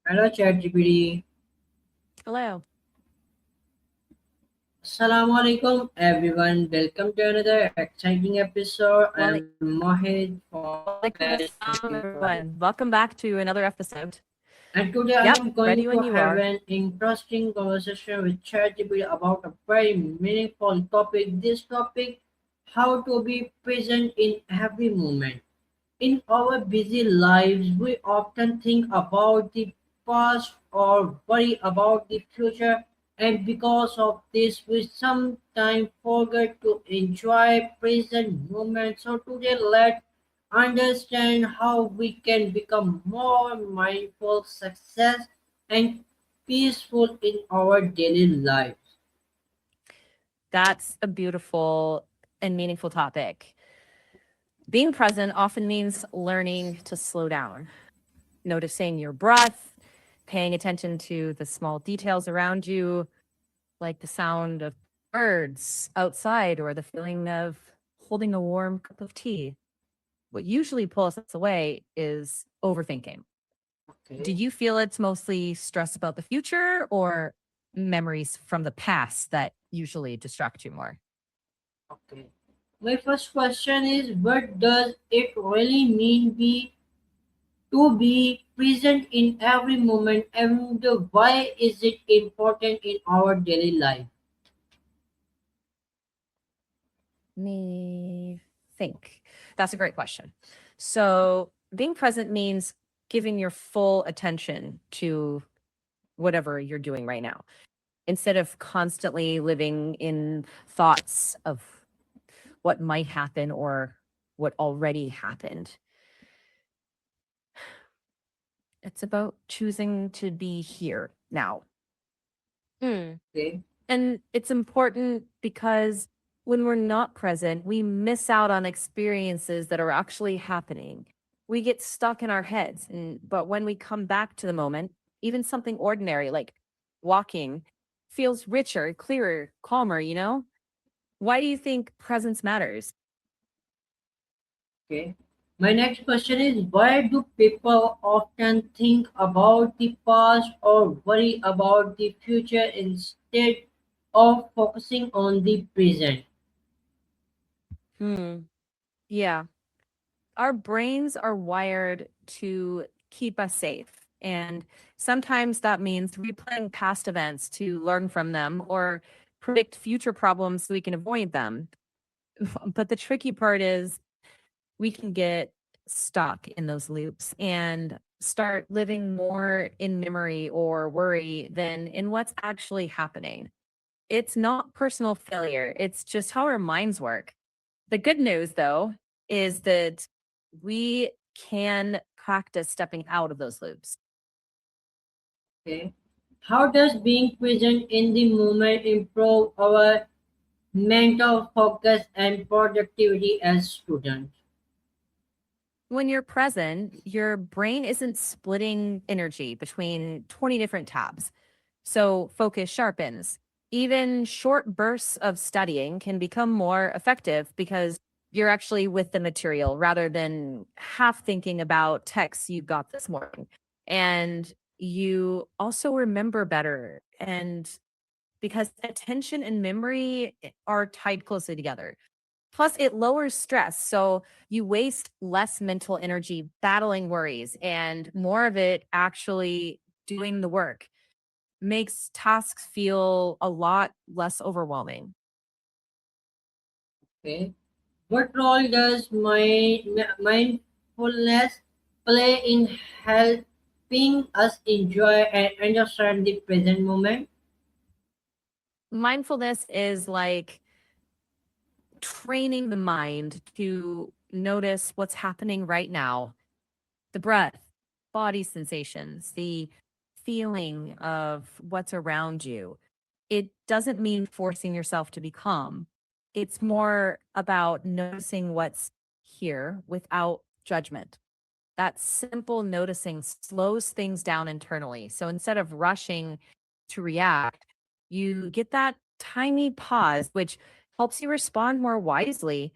Hello, ChatGPT. Hello. Assalamu alaikum, everyone. Welcome to another exciting episode. I'm Mohid from Paris, Walaikum Turkey. assalam, everyone. Welcome back to another episode. And today I Yep, am going ready to when you have are. an interesting conversation with ChatGPT about a very meaningful topic. This topic, how to be present in every moment. In our busy lives, we often think about the past or worry about the future, and because of this, we sometimes forget to enjoy present moments. So today, let's understand how we can become more mindful, success, and peaceful in our daily lives. That's a beautiful and meaningful topic. Being present often means learning to slow down, noticing your breath, paying attention to the small details around you, like the sound of birds outside or the feeling of holding a warm cup of tea. What usually pulls us away is overthinking. Do Okay. you feel it's mostly stress about the future or memories from the past that usually distract you more? Okay. My first question is, what does it really mean to be present in every moment, and why is it important in our daily life? Me think. That's a great question. So, being present means giving your full attention to whatever you're doing right now instead of constantly living in thoughts of what might happen or what already happened. It's about choosing to be here now. Mm. Okay. And it's important because when we're not present, we miss out on experiences that are actually happening. We get stuck in our heads. But when we come back to the moment, even something ordinary like walking feels richer, clearer, calmer. Why do you think presence matters? Okay. My next question is, why do people often think about the past or worry about the future instead of focusing on the present? Hmm. Yeah. Our brains are wired to keep us safe. And sometimes that means replaying past events to learn from them or predict future problems so we can avoid them. But the tricky part is we can get stuck in those loops and start living more in memory or worry than in what's actually happening. It's not personal failure, it's just how our minds work. The good news, though, is that we can practice stepping out of those loops. Okay. How does being present in the moment improve our mental focus and productivity as students? When you're present, your brain isn't splitting energy between 20 different tabs. So focus sharpens. Even short bursts of studying can become more effective because you're actually with the material rather than half thinking about texts you got this morning. And you also remember better. And because attention and memory are tied closely together. Plus, it lowers stress. So you waste less mental energy battling worries and more of it actually doing the work. Makes tasks feel a lot less overwhelming. Okay. What role does mindfulness play in helping us enjoy and understand the present moment? Mindfulness is like training the mind to notice what's happening right now, the breath, body sensations, the feeling of what's around you. It doesn't mean forcing yourself to be calm. It's more about noticing what's here without judgment. That simple noticing slows things down internally. So instead of rushing to react, you get that tiny pause, which helps you respond more wisely.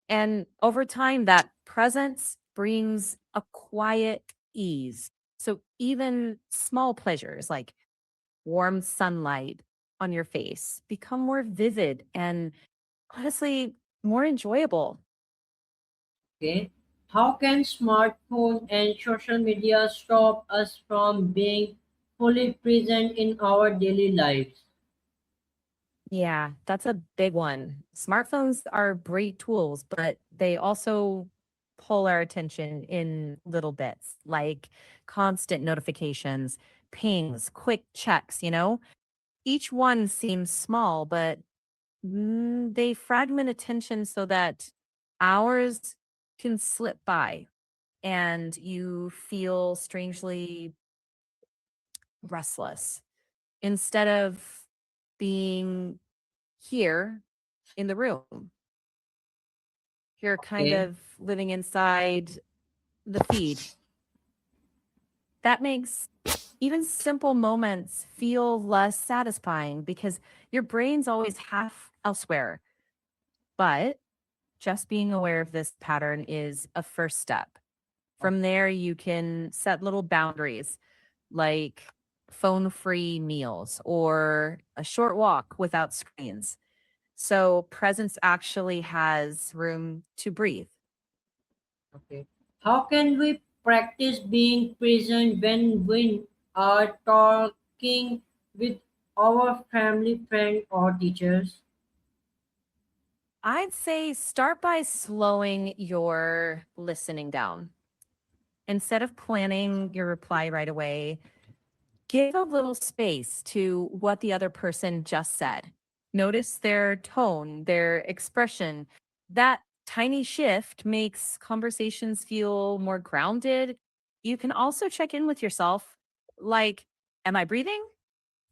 And over time, that presence brings a quiet ease. So even small pleasures like warm sunlight on your face become more vivid and honestly more enjoyable. Okay. How can smartphone and social media stop us from being fully present in our daily lives? Yeah, that's a big one. Smartphones are great tools, but they also pull our attention in little bits, like constant notifications, pings, quick checks, Each one seems small, but they fragment attention so that hours can slip by and you feel strangely restless instead of being here in the room. You're kind Okay. of living inside the feed. That makes even simple moments feel less satisfying because your brain's always half elsewhere. But just being aware of this pattern is a first step. From there, you can set little boundaries like phone free meals or a short walk without screens. So presence actually has room to breathe. Okay. How can we practice being present when we are talking with our family, friend, or teachers? I'd say start by slowing your listening down. Instead of planning your reply right away, give a little space to what the other person just said. Notice their tone, their expression. That tiny shift makes conversations feel more grounded. You can also check in with yourself like, am I breathing?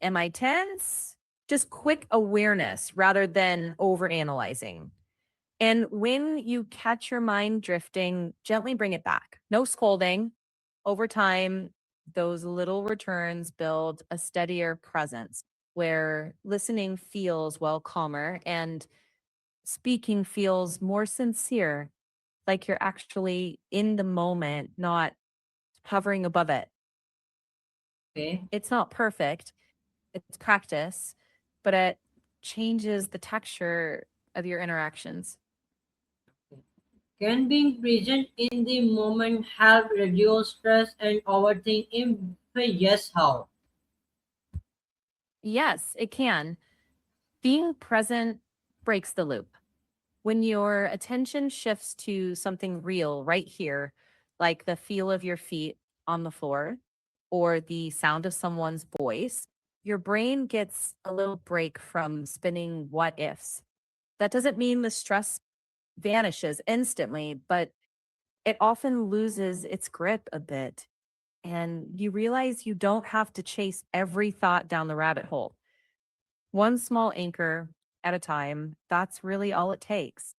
Am I tense? Just quick awareness rather than over analyzing. And when you catch your mind drifting, gently bring it back. No scolding. Over time, those little returns build a steadier presence where listening feels well calmer and speaking feels more sincere, like you're actually in the moment, not hovering above it. Okay. It's not perfect, it's practice, but it changes the texture of your interactions. Can being present in the moment help reduce stress and overthinking? If yes, how? Yes, it can. Being present breaks the loop. When your attention shifts to something real right here, like the feel of your feet on the floor or the sound of someone's voice, your brain gets a little break from spinning what ifs. That doesn't mean the stress vanishes instantly, but it often loses its grip a bit. And you realize you don't have to chase every thought down the rabbit hole. One small anchor at a time, that's really all it takes.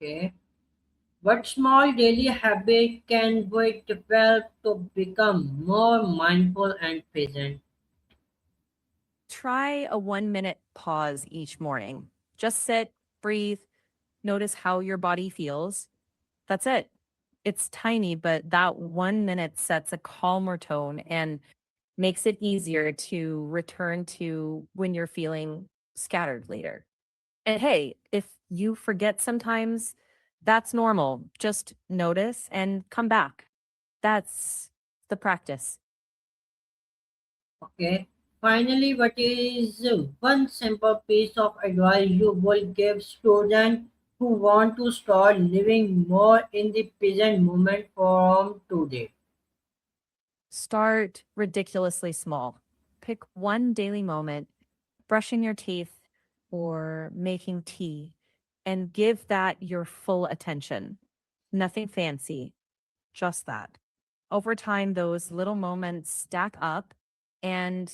Okay. What small daily habit can we develop to become more mindful and present? Try a 1 minute pause each morning. Just sit, breathe, notice how your body feels. That's it. It's tiny, but that 1 minute sets a calmer tone and makes it easier to return to when you're feeling scattered later. And hey, if you forget sometimes, that's normal. Just notice and come back. That's the practice. Okay. Finally, what is one simple piece of advice you will give students who want to start living more in the present moment from today? Start ridiculously small. Pick one daily moment, brushing your teeth or making tea, and give that your full attention. Nothing fancy, just that. Over time, those little moments stack up, and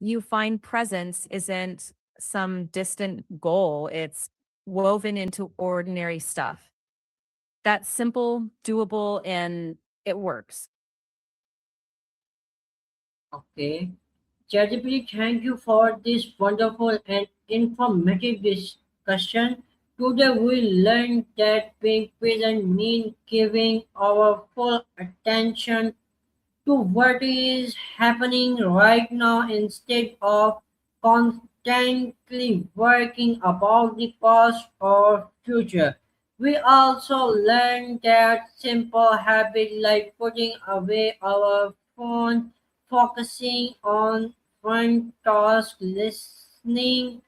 you find presence isn't some distant goal, it's woven into ordinary stuff. That's simple, doable, and it works. Okay. ChatGPT, thank you for this wonderful and informative discussion. Today we learned that being present means giving our full attention to what is happening right now instead of constantly working about the past or future. We also learned that simple habits like putting away our phone, focusing on one task, listening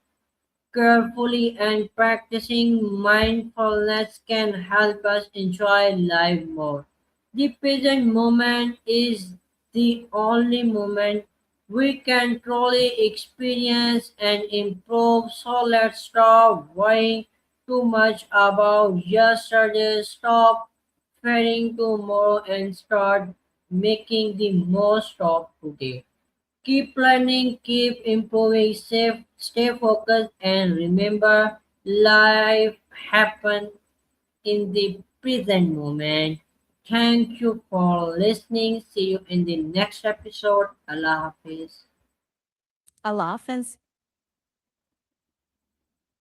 carefully, and practicing mindfulness can help us enjoy life more. The present moment is the only moment we can truly experience and improve. So let's stop worrying too much about yesterday, stop fearing tomorrow, and start making the most of today. Keep learning, keep improving, stay focused, and remember life happens in the present moment. Thank you for listening. See you in the next episode. Allah Hafiz. Allah Hafiz.